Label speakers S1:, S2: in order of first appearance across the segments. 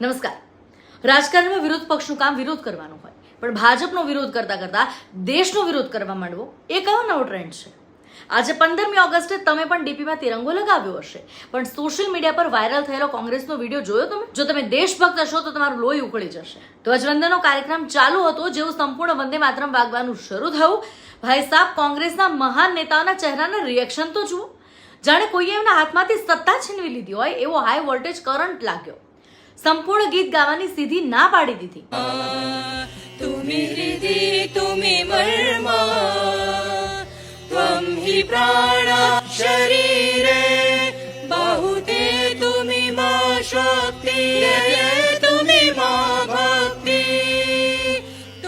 S1: નમસ્કાર. રાજકારણમાં વિરોધ પક્ષનું કામ વિરોધ કરવાનું હોય, પણ ભાજપનો વિરોધ કરતા કરતા દેશનો વિરોધ કરવા માંડવો એ કયો નવો ટ્રેન્ડ છે? આજે 15મી ઓગસ્ટે તમે પણ ડીપીમાં તિરંગો લગાવ્યો હશે, પણ સોશિયલ મીડિયા પર વાયરલ થયેલો કોંગ્રેસનો વિડીયો જોયો તમે? જો તમે દેશભક્ત હશો તો તમારું લોહી ઉકળી જશે. ધ્વજવંદનનો કાર્યક્રમ ચાલુ હતો, જેવું સંપૂર્ણ વંદે માતરમ વાગવાનું શરૂ થયું, ભાઈ સાહેબ કોંગ્રેસના મહાન નેતાઓના ચહેરાના રિએક્શન તો જુઓ. જાણે કોઈએ એમના હાથમાંથી સત્તા છીનવી લીધી હોય એવો હાઈ વોલ્ટેજ કરંટ લાગ્યો. સંપૂર્ણ ગીત ગાવાની સીધી ના પાડી દીધી.
S2: તુમી હૃદિ તુમી મર્મા ત્વમ હિ પ્રાણા શરીરે બાહુતે તુમી મા શક્તિ તુમી મા ભક્તિ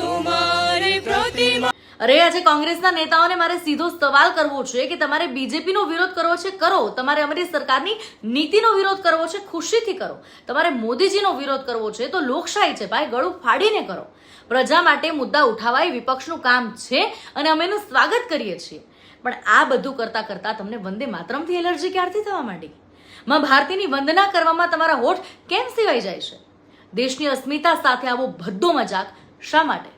S2: તુમારે પ્રતિમા.
S1: અરે આજે કોંગ્રેસના નેતાઓને મારે સીધો સવાલ કરવો છે કે તમારે બીજેપીનો વિરોધ કરવો છે, કરો. તમારે અમારી સરકારની નીતિનો વિરોધ કરવો છે, ખુશીથી કરો. તમારે મોદીજીનો વિરોધ કરવો છે તો લોકશાહી છે ભાઈ, ગળું ફાડીને કરો. પ્રજા માટે મુદ્દા ઉઠાવવા એ વિપક્ષનું કામ છે અને અમે એનું સ્વાગત કરીએ છીએ. પણ આ બધું કરતા કરતા તમને વંદે માતરમથી એલર્જી ક્યારથી થવા માંડી? માં ભારતીની વંદના કરવામાં તમારા હોઠ કેમ સિવાય જાય છે? દેશની અસ્મિતા સાથે આવો ભદ્દો મજાક શા માટે?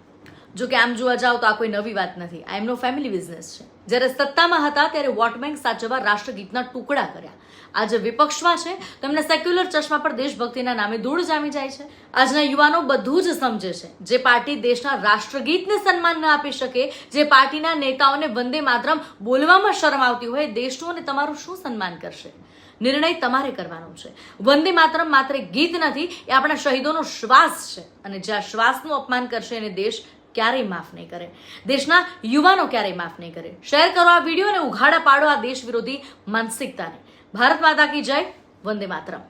S1: જો કે આમ જોવા જાવ તો આ કોઈ નવી વાત નથી. આ એમનો ફેમિલી બિઝનેસ છે. જ્યારે સત્તામાં હતા ત્યારે વોટ બેંક સાચવવા રાષ્ટ્રગીતના ટુકડા કર્યા. આજે વિપક્ષમાં છે તો એમના સેક્યુલર ચશ્મા પર દેશભક્તિના નામે ધૂળ જામી જાય છે. આજના યુવાનો બધું જ સમજે છે. જે પાર્ટી દેશના રાષ્ટ્રગીતને સન્માન ન આપી શકે, જે પાર્ટીના નેતાઓને વંદે માતરમ બોલવામાં શરમ આવતી હોય, દેશનું અને તમારું શું સન્માન કરશે? નિર્ણય તમારે કરવાનો છે. વંદે માતરમ માત્ર ગીત નથી, એ આપણા શહીદોનો શ્વાસ છે. અને જ્યાં શ્વાસનું અપમાન કરશે એને દેશ ક્યારેય માફ નહીં કરે. દેશના યુવાનો ક્યારેય માફ નહીં કરે. શેર કરો આ વિડીયો અને ઉઘાડા પાડો આ દેશ વિરોધી માનસિકતાને. ભારત માતા કી જય. વંદે માતરમ.